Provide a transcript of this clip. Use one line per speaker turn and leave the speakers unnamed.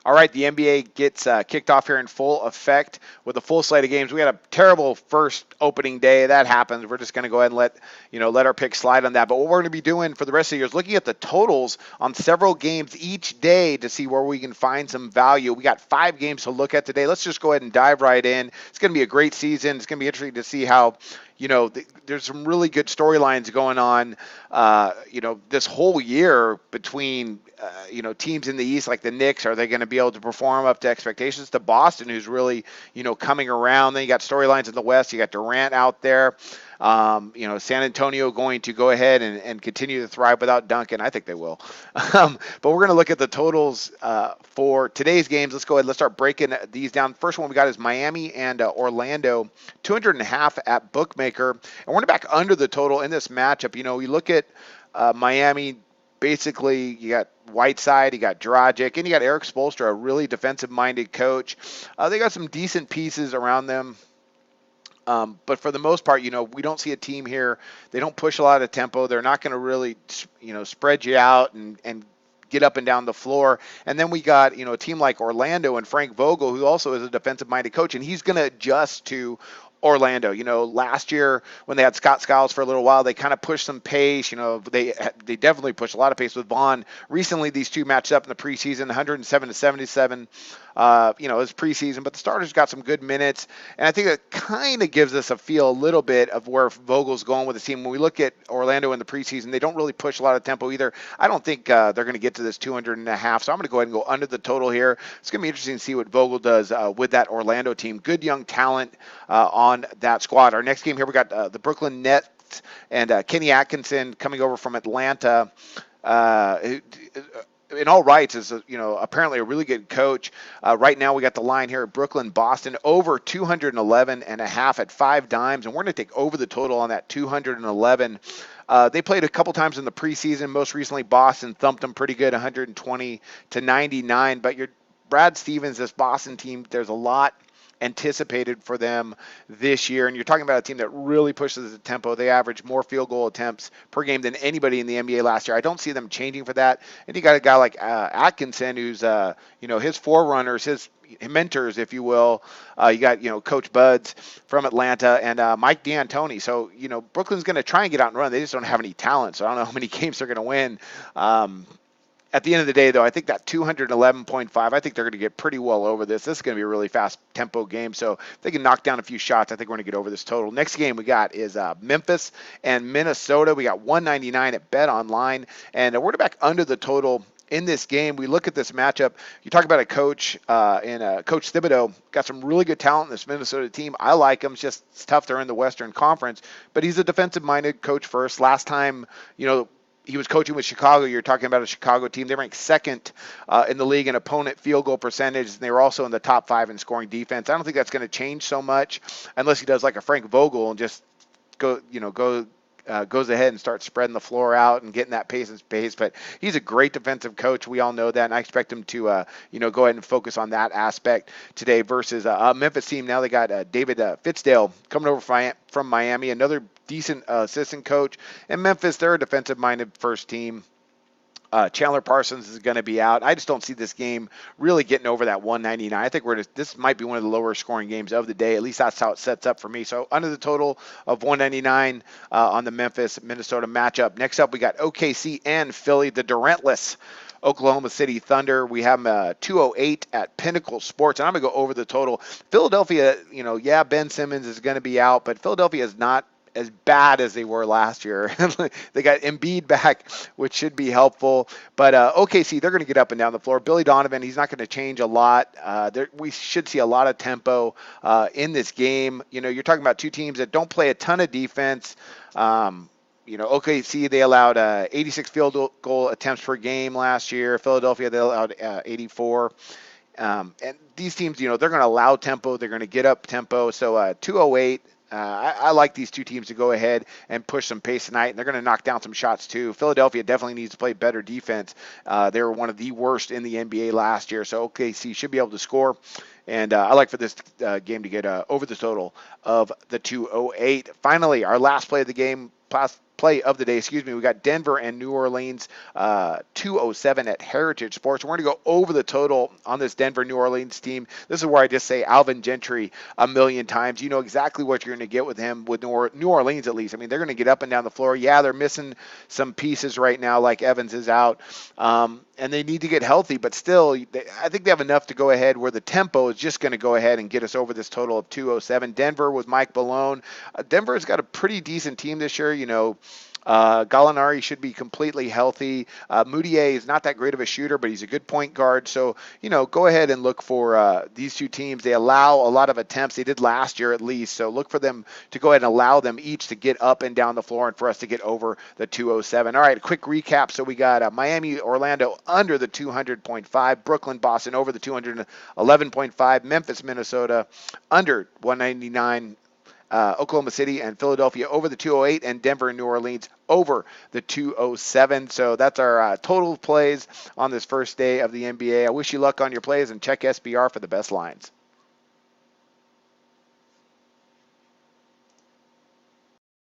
All right, the NBA gets kicked off here in full effect with a full slate of games. We had a terrible first opening day. That happens. We're just going to go ahead and let our pick slide on that. But what we're going to be doing for the rest of the year is looking at the totals on several games each day to see where we can find some value. We got 5 games to look at today. Let's just go ahead and dive right in. It's going to be a great season. It's going to be interesting to see how there's some really good storylines going on, this whole year between, teams in the East like the Knicks. Are they going to be able to perform up to expectations? To Boston, who's really, coming around. Then you got storylines in the West. You got Durant out there. San Antonio going to go ahead and continue to thrive without Duncan. I think they will. But we're going to look at the totals for today's games. Let's go ahead. Let's start breaking these down. First one we got is Miami and Orlando, 200.5 at bookmaker. And we're back under the total in this matchup. You look at Miami. Basically, you got Whiteside, you got Dragic, and you got Eric Spoelstra, a really defensive-minded coach. They got some decent pieces around them. But for the most part, we don't see a team here. They don't push a lot of tempo. They're not going to really, spread you out and get up and down the floor. And then we got, a team like Orlando and Frank Vogel, who also is a defensive-minded coach, and he's going to adjust to Orlando. Last year when they had Scott Skiles for a little while, they kind of pushed some pace. They definitely pushed a lot of pace with Vaughn. Recently, these two matched up in the preseason, 107-77. It's preseason, but the starters got some good minutes, and I think that kind of gives us a feel a little bit of where Vogel's going with the team. When we look at Orlando in the preseason, they don't really push a lot of tempo either. I don't think they're going to get to this 200.5, so I'm going to go ahead and go under the total here. It's going to be interesting to see what Vogel does with that Orlando team. Good young talent on that squad. Our next game here, we got the Brooklyn Nets and Kenny Atkinson coming over from Atlanta. In all rights, is apparently a really good coach. Right now, we got the line here at Brooklyn, Boston, over 211.5 at 5 dimes, and we're going to take over the total on that 211. They played a couple times in the preseason. Most recently, Boston thumped them pretty good, 120-99. But Brad Stevens, this Boston team, there's a lot anticipated for them this year. And you're talking about a team that really pushes the tempo. They average more field goal attempts per game than anybody in the NBA last year. I don't see them changing for that. And you got a guy like Atkinson, who's, his forerunners, his mentors, if you will. You got, Coach Buds from Atlanta and Mike D'Antoni. So, Brooklyn's going to try and get out and run. They just don't have any talent. So I don't know how many games they're going to win. At the end of the day, though, I think that 211.5, I think they're going to get pretty well over this. This is going to be a really fast tempo game. So if they can knock down a few shots, I think we're going to get over this total. Next game we got is Memphis and Minnesota. We got 199 at Bet Online. And we're back under the total in this game. We look at this matchup. You talk about a coach and Coach Thibodeau. Got some really good talent in this Minnesota team. I like him. It's tough. They're in the Western Conference. But he's a defensive-minded coach first. Last time, he was coaching with Chicago. You're talking about a Chicago team. They ranked second in the league in opponent field goal percentage, and they were also in the top 5 in scoring defense. I don't think that's going to change so much unless he does like a Frank Vogel and just goes ahead and starts spreading the floor out and getting that pace and space. But he's a great defensive coach. We all know that, and I expect him to, go ahead and focus on that aspect today versus a Memphis team. Now they got David Fitzdale coming over from Miami, another decent assistant coach. And Memphis, they're a defensive-minded first team. Chandler Parsons is going to be out. I just don't see this game really getting over that 199. I think this might be one of the lower scoring games of the day. At least that's how it sets up for me. So under the total of 199 on the Memphis-Minnesota matchup. Next up, we got OKC and Philly, the Durantless Oklahoma City Thunder. We have 208 at Pinnacle Sports, and I'm going to go over the total. Philadelphia, Ben Simmons is going to be out, but Philadelphia is not as bad as they were last year. They got Embiid back, which should be helpful. But OKC, they're going to get up and down the floor. Billy Donovan, he's not going to change a lot. We should see a lot of tempo in this game. You're talking about two teams that don't play a ton of defense. OKC, they allowed 86 field goal attempts per game last year. Philadelphia, they allowed 84. And these teams, they're going to allow tempo. They're going to get up tempo. So 208. I like these two teams to go ahead and push some pace tonight, and they're going to knock down some shots too. Philadelphia definitely needs to play better defense. They were one of the worst in the NBA last year, so OKC should be able to score. And I like for this game to get over the total of the 208. Finally, our last play of the game, plus play of the day, excuse me. We got Denver and New Orleans, 207 at Heritage Sports. We're going to go over the total on this Denver New Orleans team. This is where I just say Alvin Gentry a million times. You know exactly what you're going to get with him, with New Orleans at least. I mean, they're going to get up and down the floor. Yeah, they're missing some pieces right now, like Evans is out, and they need to get healthy, but still, I think they have enough to go ahead where the tempo is just going to go ahead and get us over this total of 207. Denver with Mike Malone. Denver's got a pretty decent team this year. Gallinari should be completely healthy. Moutier is not that great of a shooter, but he's a good point guard. So, go ahead and look for these two teams. They allow a lot of attempts. They did last year at least. So look for them to go ahead and allow them each to get up and down the floor and for us to get over the 207. All right, a quick recap. So we got Miami, Orlando under the 200.5, Brooklyn, Boston over the 211.5, Memphis, Minnesota under 199, Oklahoma City and Philadelphia over the 208, and Denver and New Orleans over the 207. So that's our total plays on this first day of the NBA. I wish you luck on your plays, and check SBR for the best lines.